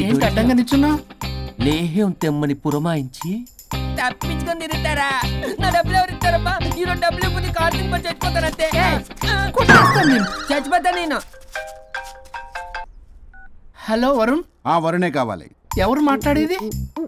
ఏంటి అడ్డంగా నిచ్చున్నా? లేహ్యం తెమ్మని పురమాయించి తప్పించుకొని తిరుగుతారా? నా డబ్బులు ఎవరు ఇస్తారమ్మా? ఈరోజు డబ్బులు ఇవ్వని కార్తీక్ పని చచ్చిపోతానంతే. చచ్చిపోతా నేను. హలో వరుణ్. వరుణే కావాలి. ఎవరు మాట్లాడేది?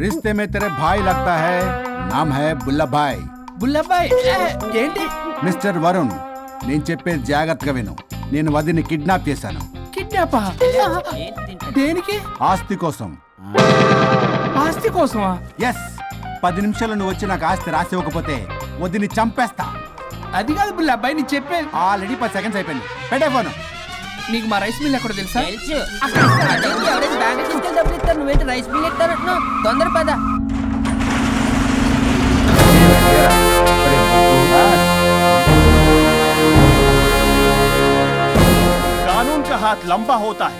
रिश्ते में तेरे भाई लगता है, नाम है बुल्ला भाई. బుల్లబ్బాయ్ ఏంటి? మిస్టర్ వరుణ్, నేను చెప్పేది జాగ్రత్తగా విను. నేను వదిని కిడ్నాప్ చేశాను. కిడ్నాపా? దేనికి? ఆస్తి కోసం. ఆస్తి కోసమా? ఎస్. 10 నిమిషాలు నువ్వు వచ్చి నాకు ఆస్తి రాసి ఇవ్వకపోతే వదిని చంపేస్తా. అది కాదు బుల్లబ్బాయ్, నీ చెప్పేది. ఆల్రెడీ 10 సెకండ్స్ అయిపోయింది. పెట్టే ఫోను. నీకు మా రైస్ మిల్ ఎక్కడ తెలుసా? తెలుసు. అదేంటి, ఎవరైనా బ్యాంక్ తీసుకెళ్ళి డబ్బులు ఇస్తారు, నువ్వేంటి రైస్ మిల్ ఇస్తారంటున్నావు? తొందర పద. कानून का हाथ लंबा होता है,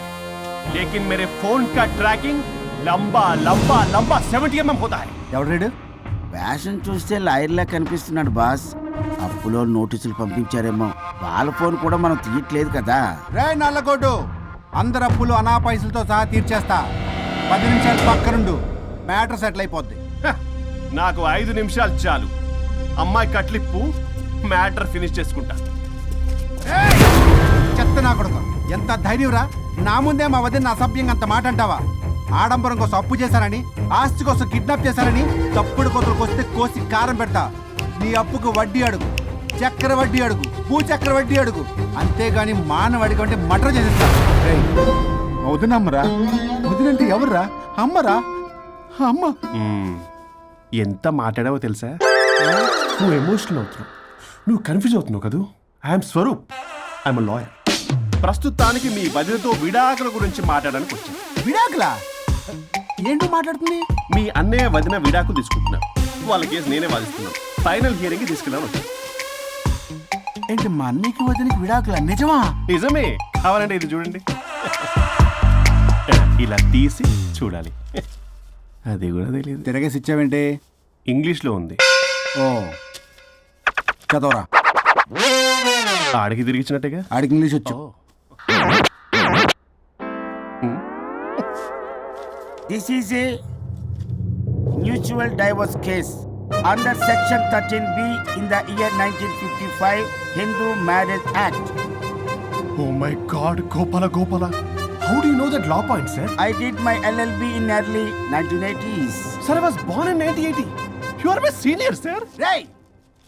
लेकिन मेरे फोन का ट्रैकिंग लंबा लंबा लंबा 70 mm होता है. ఎవడు రీడు? ఫ్యాషన్ చూస్తే లాయర్లా కనిపిస్తున్నాడు బాస్. అప్పులో నోటీసులు పంపించారేమో. వాళ్ళ ఫోన్ కూడా మనం తీయట్లేదు కదా. రే నల్లగొడ్డు, అందరు అప్పులు అనా పైసలతో సహా తీర్చేస్తా. 10 నిమిషాలు పక్కనుండు, మ్యాటర్ సెటిల్ అయిపోద్ది. నాకు 5 నిమిషాలు చాలు. అమ్మాయి కట్లిప్పు, మ్యాటర్ ఫినిష్ చేసుకుంటా. చెత్త నా కొడుకు, ఎంత ధైర్యంరా! నా ముందే మా వదిన అసభ్యంగా అంత మాట అంటావా? ఆడంబరం కోసం అప్పు చేశారని, ఆస్తి కోసం కిడ్నాప్ చేశారని తప్పుడు కొతులకు వస్తే కోసి కారం పెడతా. నీ అప్పుకు వడ్డీ అడుగు, చక్కెర వడ్డీ అడుగు, భూచక్ర వడ్డీ అడుగు, అంతేగాని మానవ అడిగి అంటే మటర్ చేసేస్తా. వదినమ్మరా? వదినంటే ఎవర్రా? అమ్మరా? అమ్మ. ఎంత మాట్లాడావో తెలుసా? నువ్వు ఎమోషనల్ అవుతున్నావు, నువ్వు కన్ఫ్యూజ్ అవుతున్నావు కదూ. I'm Swaroop, I'm lawyer. ప్రస్తుతానికి మీ వదినతో విడాకుల గురించి మాట్లాడడానికి వచ్చాను. విడాకులా? ఏంటో మాట్లాడుతుంది? మీ అన్నయ్య వదిన విడాకులు తీసుకుంటున్నారు. వాళ్ళ కేసు నేనే వాదిస్తున్నాను. ఫైనల్ హియరింగ్ తీసుకెళ్ళాను వచ్చాను. ఏంటి మా అన్నయ్యకి వదినకి విడాకులా? నిజమా? నిజమే. కావాలంటే ఇది చూడండి. ఇలా తీసి చూడాలి. అది కూడా తెలియదు. తిరగేసి ఇచ్చావేంటి? ఇంగ్లీష్లో ఉంది. ఓ, చదవరా. ఆడికి తిరిగిచ్చినట్టుగా. ఆడికి ఇంగ్లీష్ వచ్చు. This is a mutual divorce case under section 13B in the year 1955 Hindu marriage act. Oh my God, Gopala. How do you know that law point, sir? I did my LLB in early 1980s. Sir, I was born in 1980. You are my senior, sir. రేయ్,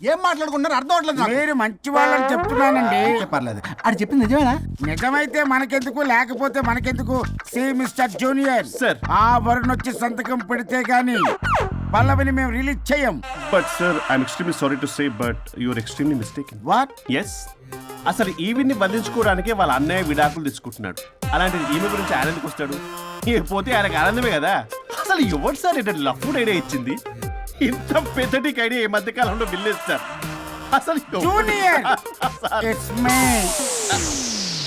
ఏం మాట్లాడుకున్నారు అర్థం అవట్లేదు నాకు. మీరు మంచి వాళ్ళని చెప్తున్నానండి. పర్లేదు. అది చెప్పింది నిజమేనా? నిజమైతే మనకెందుకు, లేకపోతే మనకెందుకు? See mister junior, Sir. ఆ వరుణ్ వచ్చి సంతకం పెడితే గాని పల్లవిని మేము రిలీజ్ చేయం. But sir, I'm extremely sorry to say, but you are extremely mistaken. What? Yes. అసలు ఈవిడ్ని బంధించుకోవడానికే వాళ్ళ అన్నయ్య విడాకులు తీసుకుంటున్నాడు. అలాంటిది ఈమె గురించి ఆయన ఎందుకు వస్తాడు? పోతే ఆయనకు ఆనందమే కదా. అసలు ఎవరు సార్ ఏంటో లఫ్డ్ ఐడియా ఇచ్చింది? ఇంత పెద్దటికి ఐడియా ఈ మధ్య కాలంలో విల్లేదు సార్. అసలు జూనియర్, ఇట్స్ మీ.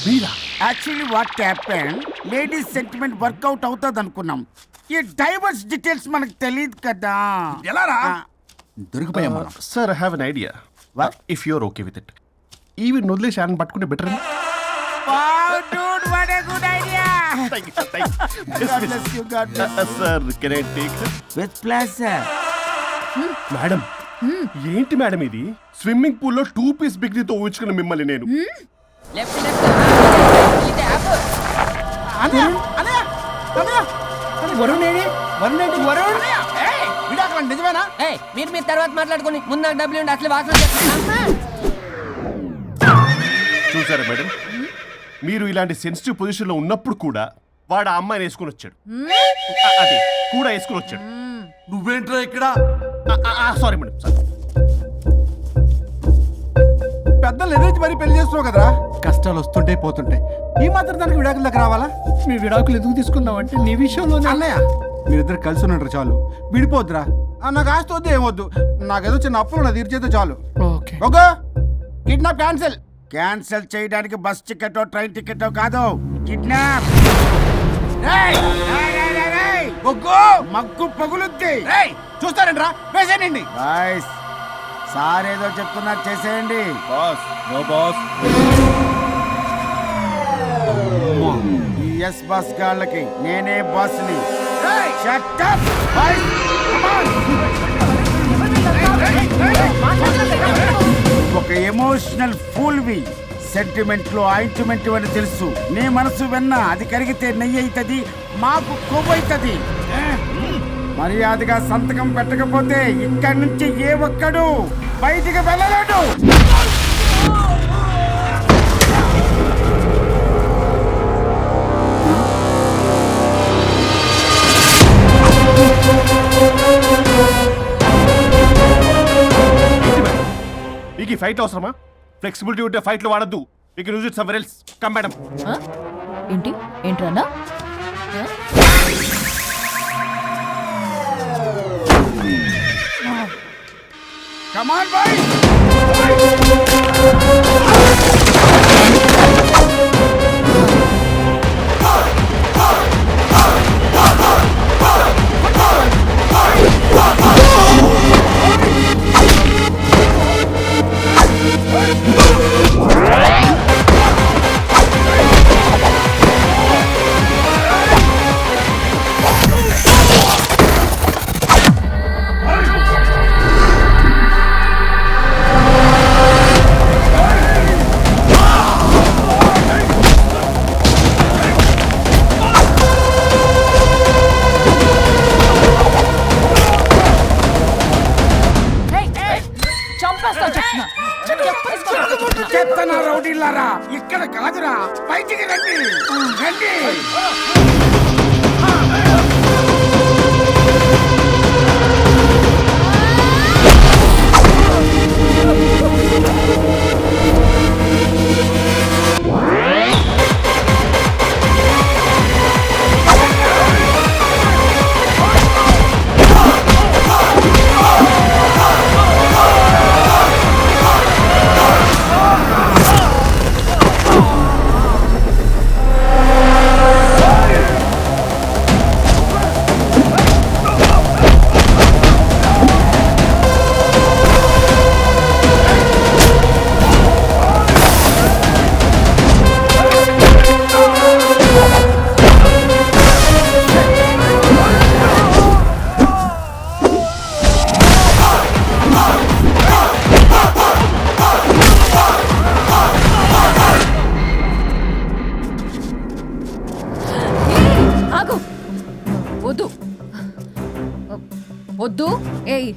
మీరా? Actually what happen, ladies sentiment work out అవుతుంది అనుకున్నాం. ఈ డైవర్స్ డీటెయిల్స్ మనకు తెలియదు కదా. ఎలా రా? దొరికిపోయాం మనం. Sir, I have an idea. What? If you're okay with it, ఈవిడ్ వదిలేసి ఆయన పట్టుకుంటే better. Wow, dude, what a good idea. God bless you, God bless you. Sir, can I take her? With pleasure. Madam, ఏంటి madam ఇది? Swimming pool లో 2 piece బిగ్నీతో ఊహించుకున్న మిమ్మల్ని నేను. Left left. ఇది యాప్. వరుణ్ ఏడి? వరుణ్ ఏంటి? వరుణ్ విడాకులు నిజమేనా? ఏయ్, మీరు తర్వాత మాట్లాడుకొని ముందు నాకు డబ్బులు ఉండి అసలు వాసన చేస్తున్నా. చూసారా మేడం, మీరు ఇలాంటి సెన్సిటివ్ పొజిషన్ లో ఉన్నప్పుడు కూడా వాడు ఆ అమ్మాయిని వేసుకుని వచ్చాడు. అది కూడా వేసుకుని వచ్చాడు. నువ్వేంట్రా ఇక్కడ? Sorry madam, sorry. పెద్దలు ఎదురు మరి పెళ్లి చేస్తున్నావు కదరా. కష్టాలు వస్తుంటే పోతుంటాయి. ఈ మాత్రం దానికి విడాకుల దగ్గర రావాలా? మీ విడాకులు ఎందుకు తీసుకున్నావంటే నీ విషయంలోనే. అన్నయ్య, మీరిద్దరు కలిసి ఉన్నట్టు చాలు, విడిపోద్దురా. నాకు ఆస్తి వద్దు, ఏమొద్దు. నాకేదో చిన్న అప్పులు నా తీర్చేదో చాలు. Okay okay, kidnap cancel. Cancel చేయడానికి బస్ టికెట్, ట్రైన్ టికెట్ కాదు, కిడ్నాప్. మగ్గు పగులుద్ది. చూస్తారంట్రా, వేసేయండి. బాయ్స్, సార్ ఏదో చెప్తున్నారు, చేసేయండి. Boss, no boss. ఈ ఎస్ బాస్ గాళ్ళకి నేనే బాస్ని. Shut up, boys. Come on. ఒక ఎమోషనల్ ఫూల్వి. సెంటిమెంట్ లో ఆయింట్మెంట్ అని తెలుసు. నీ మనసు వెన్న అది కరిగితే నెయ్యి అవుతుంది, మాకు కొవ్వు అవుతుంది. మర్యాదగా సంతకం పెట్టకపోతే ఇక్కడి నుంచి ఏ ఒక్కడు బయటికి వెళ్ళలేడు. మీకు ఈ ఫైట్ అవసరమా? ఫ్లెక్సిబిలిటీ ఉంటే ఫైట్లు వాడద్దు. You can use it somewhere else. Come madam. ఏంట్రన్నా? Come on, boys. చెత్తన రౌడీలారా, ఇక్కడ కాదురా, బయటికి రండి రండి. వద్దు. ఏయ్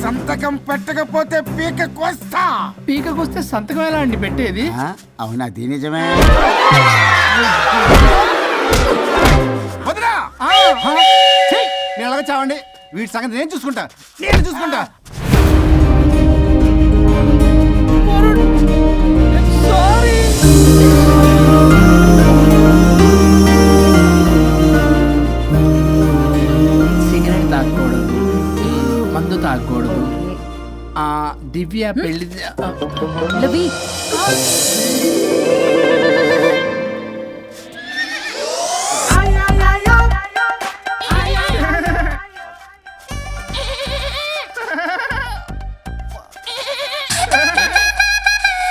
సంతకం పెట్టకపోతే పీక కోస్తా. పీకకొస్తే సంతకం ఎలా అండి పెట్టేది? అవునా? అది నిజమే. వదినా! నేను అలాగే చావండి. వీటి సంగతి నేను చూసుకుంటా. సిగరెట్ తాగకూడదు, మందు తాగకూడదు. దివ్య పెళ్లి లవి.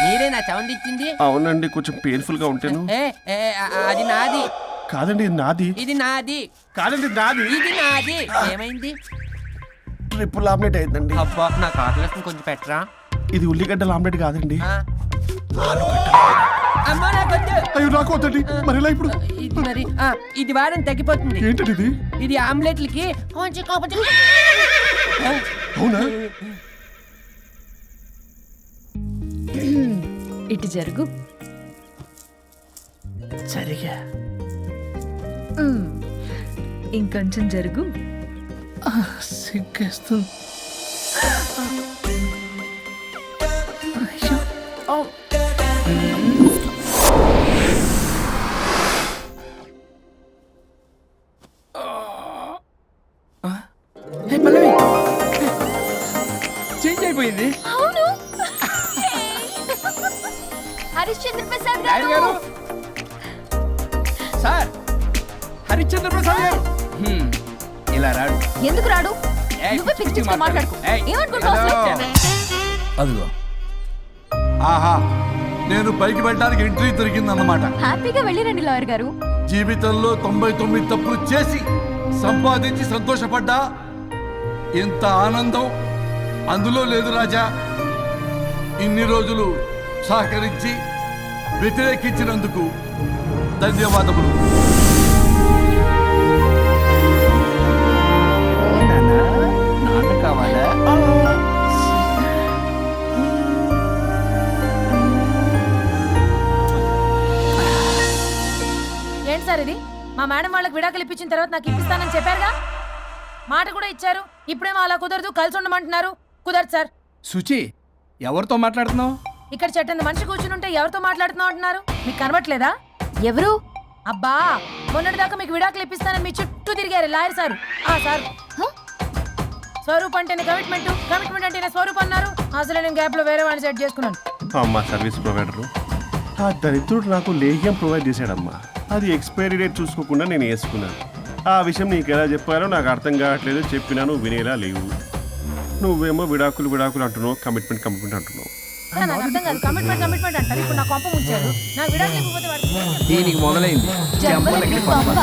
మీరే నా సౌండ్ ఇచ్చింది? అవునండి, కొంచెం పెయిన్ఫుల్ గా ఉంటాను. అది నాది కాదండి, ఇది నాది. ఇది నాది కాదండి, ఇది నాది. ఇది నాది. ఏమైంది? ట్రిపుల్ ఆమ్లెట్ అయిందండి. అబ్బా, నాకు ఆకలిస్తుంది, కొంచెం పెట్టరా. ఇది ఉల్లిగడ్డల ఆమ్లెట్ కాదండి. అమ్మా నాకొద్దు. అయ్యో, నాకు వద్దండి. మరి ఇలా ఇప్పుడు ఇది మరి ఇది వారం తగ్గిపోతుంది. ఏంటండి ఇది? ఇది ఆమ్లెట్లకి కొంచెం కాకపోతే. అవునా? ఇటు జరుగు. సరిగా ఇంకొంచెం జరుగు. సిగ్గేస్తుంది. పల్లవి చేంజ్ అయిపోయింది. అవును. హరిశ్చంద్ర ప్రసాద్ డాడీ గారు, సార్, హరిశ్చంద్ర ప్రసాద్ గారు. ఇలా రాడు. ఎందుకు రాడు? నువ్వే పిచ్చి పిచ్చిగా మాట్లాడుకో. ఏమనుకుంటావు అసలు? అదిగో ఆహా, నేను పైకి వెళ్ళడానికి ఎంట్రీ దొరికిందన్నమాట. హ్యాపీగా వెళ్ళిరండి లాయర్ గారు. జీవితంలో 99 తప్పులు చేసి సంపాదించి సంతోషపడ్డా ఇంత ఆనందం అందులో లేదు రాజా. ఇన్ని రోజులు సహకరించి వ్యతిరేకించినందుకు ధన్యవాదములు. నాన్న కావాలా? ఏంటి సార్ ఇది? మా మేడం వాళ్ళకి విడాకులు ఇప్పించిన తర్వాత నాకు ఇప్పిస్తానని చెప్పారుగా, మాట కూడా ఇచ్చారు. ఇప్పుడేమో అలా కుదరదు, కలిసి ఉండమంటున్నారు. కుదరదు సార్. సుచి, ఎవరితో మాట్లాడుతున్నావు? ఇక్కడ చెట్టంత మనిషి కూర్చుని ఉంటే ఎవరితో మాట్లాడుతున్నావు అంటున్నారు? మీకు కనబట్లేదా? ఎవరు? అబ్బా, మొన్నటిదాకా మీకు విడాకులు ఇప్పిస్తానని మీ చుట్టూ తిరిగారు లాయర్ సార్. ఆ సార్ స్వరూప్ అంటేనే కమిట్మెంట్, కమిట్మెంట్ అంటేనే స్వరూప్ అన్నారు. అసలు నేను గ్యాప్ లో వేరే వాడిని సెట్ చేసుకున్నాను. అమ్మా సర్వీస్ ప్రొవైడరు, ఆ దరిద్రుడు నాకు లేహ్యం ప్రొవైడ్ చేశాడమ్మా. అది ఎక్స్పైరీ డేట్ చూసుకోకుండా నేను వేసుకున్నాను. ఆ విషయం నీకు ఎలా చెప్పాలో నాకు అర్థం కావట్లేదు. చెప్పినా నువ్వు వినేలా లేవు. నువ్వేమో విడాకులు విడాకులు అంటున్నావు, కమిట్మెంట్ కమిట్మెంట్ అంటున్నావు. సార్, నాకు అర్థం కాదు. కమిట్మెంట్ కమిట్మెంట్ అంటారు. ఇప్పుడు నా కొంప ముంచారు. నాకు విడాకులు ఇవ్వకపోతే వాడికి దీనికి మొదలైంది జంబలకి పంప.